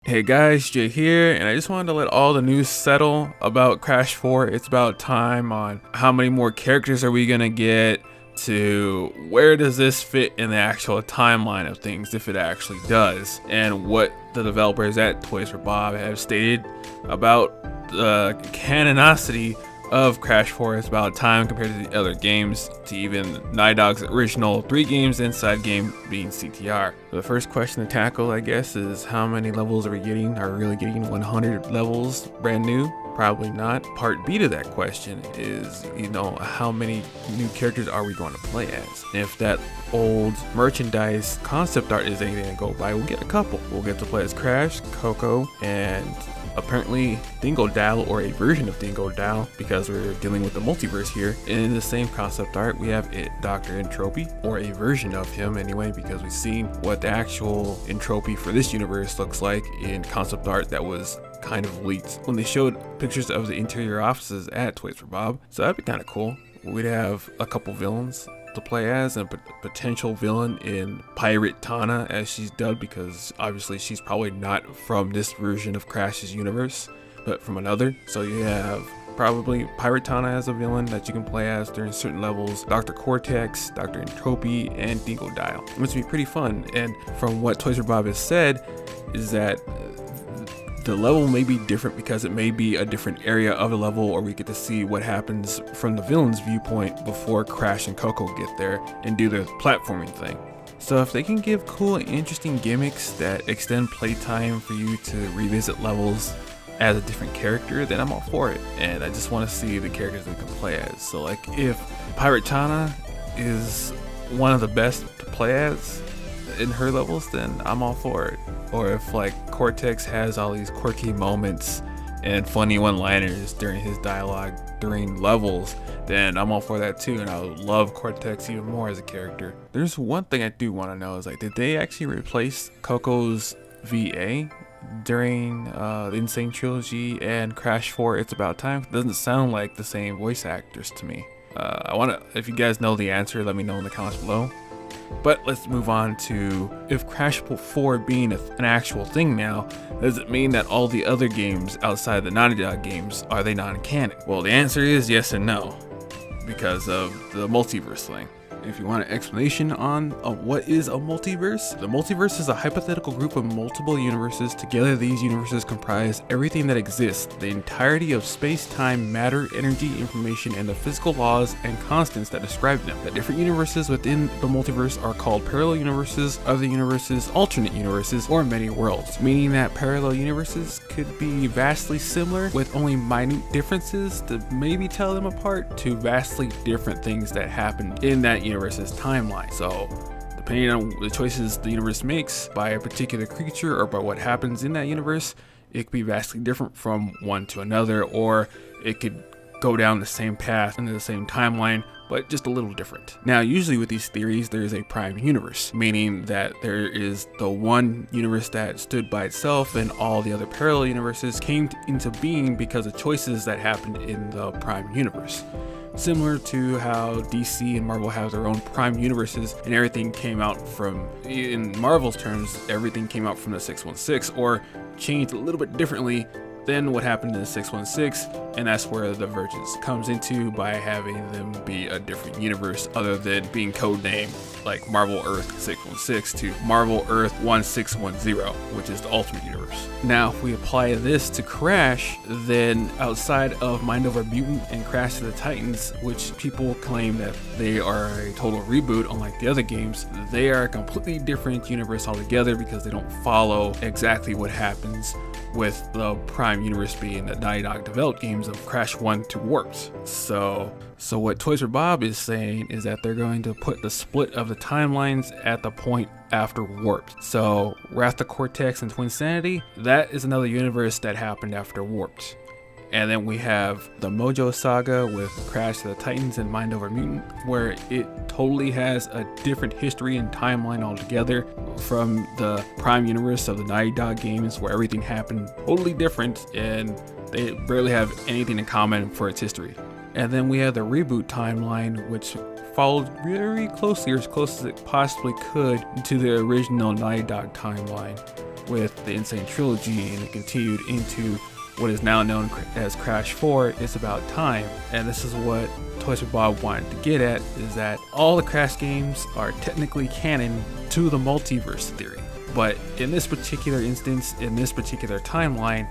Hey guys, Jay here, and I just wanted to let all the news settle about Crash 4. It's about time on how many more characters are we gonna get, to where does this fit in the actual timeline of things, if it actually does, and what the developers at Toys for Bob have stated about the canonicity of Crash 4. It's about time compared to the other games, to even Naughty Dog's original 3 games inside game being CTR. The first question to tackle, I guess, is how many levels are we getting? Are we really getting 100 levels brand new? Probably not. Part B to that question is, how many new characters are we going to play as? If that old merchandise concept art is anything to go by, we'll get a couple. We'll get to play as Crash, Coco, and apparently Dingodile, or a version of Dingodile, because we're dealing with the multiverse here. In the same concept art, we have Dr. Entropy, or a version of him anyway, because we've seen what the actual Entropy for this universe looks like in concept art that was kind of leaked when they showed pictures of the interior offices at Toys for Bob. So that'd be kind of cool. We'd have a couple villains to play as, and a potential villain in Pirate Tana, as she's dubbed, because obviously she's probably not from this version of Crash's universe, but from another. So you have probably Pirate Tana as a villain that you can play as during certain levels, Dr. Cortex, Dr. Entropy, and Dingodile. It's gonna be pretty fun, and from what Toys for Bob has said is that the level may be different because it may be a different area of the level, or we get to see what happens from the villain's viewpoint before Crash and Coco get there and do their platforming thing. So if they can give cool and interesting gimmicks that extend playtime for you to revisit levels as a different character, then I'm all for it. And I just want to see the characters we can play as. So like if Pirate Tana is one of the best to play as in her levels, then I'm all for it. Or if like Cortex has all these quirky moments and funny one-liners during his dialogue during levels, then I'm all for that too, and I would love Cortex even more as a character. There's one thing I do want to know is, like, did they actually replace Coco's VA during the Insane Trilogy and Crash 4 It's About Time? It doesn't sound like the same voice actors to me. If you guys know the answer, let me know in the comments below. But let's move on to, if Crash 4 being an actual thing now, does it mean that all the other games outside the Naughty Dog games, are they non-canon? Well, the answer is yes and no, because of the multiverse thing. If you want an explanation on what is a multiverse, the multiverse is a hypothetical group of multiple universes. Together, these universes comprise everything that exists, the entirety of space, time, matter, energy, information, and the physical laws and constants that describe them. The different universes within the multiverse are called parallel universes, other universes, alternate universes, or many worlds, meaning that parallel universes could be vastly similar with only minute differences to maybe tell them apart, to vastly different things that happen in that universe's timeline. So depending on the choices the universe makes by a particular creature or by what happens in that universe, it could be vastly different from one to another, or it could go down the same path into the same timeline, but just a little different. Now, usually with these theories, there is a prime universe, meaning that there is the one universe that stood by itself and all the other parallel universes came into being because of choices that happened in the prime universe. Similar to how DC and Marvel have their own prime universes, and everything came out from, in Marvel's terms, everything came out from the 616, or changed a little bit differently than what happened in the 616, and that's where the divergence comes into by having them be a different universe other than being codenamed like Marvel Earth 616 to Marvel Earth 1610, which is the Ultimate Universe. Now, if we apply this to Crash, then outside of Mind Over Mutant and Crash to the Titans, which people claim that they are a total reboot unlike the other games, they are a completely different universe altogether because they don't follow exactly what happens with the prime universe being the Naughty Dog developed games of Crash 1 to Warped. So what Toys for Bob is saying is that they're going to put the split of the timelines at the point after Warped. So Wrath of Cortex and Twinsanity, that is another universe that happened after Warped. And then we have the Mojo Saga with Crash to the Titans and Mind Over Mutant, where it totally has a different history and timeline altogether from the prime universe of the Naughty Dog games, where everything happened totally different and they barely have anything in common for its history. And then we have the reboot timeline, which followed very closely, or as close as it possibly could, to the original Naughty Dog timeline with the Insane Trilogy, and it continued into what is now known as Crash 4. It's about time, and this is what Toys for Bob wanted to get at, is that all the Crash games are technically canon to the multiverse theory, but in this particular instance, in this particular timeline,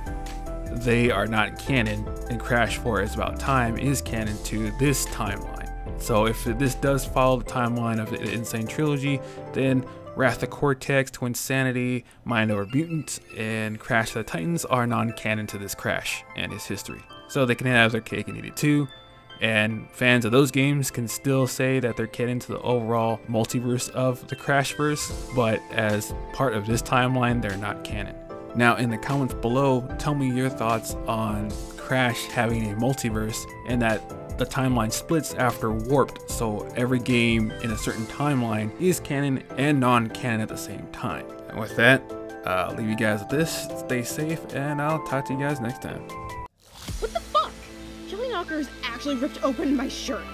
they are not canon, and Crash 4 is about time is canon to this timeline. So if this does follow the timeline of the Insane Trilogy, then Wrath of Cortex, Twinsanity, Mind Over Mutant, and Crash of the Titans are non-canon to this Crash and his history. So they can have their cake and eat it too, and fans of those games can still say that they're canon to the overall multiverse of the Crashverse, but as part of this timeline, they're not canon. Now in the comments below, tell me your thoughts on Crash having a multiverse and that the timeline splits after Warped, so every game in a certain timeline is canon and non-canon at the same time. And with that, I'll leave you guys with this. Stay safe, and I'll talk to you guys next time. What the fuck? Kelly Knockers actually ripped open my shirt.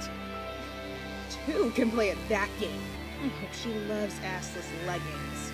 Two can play at that game. I hope she loves assless leggings.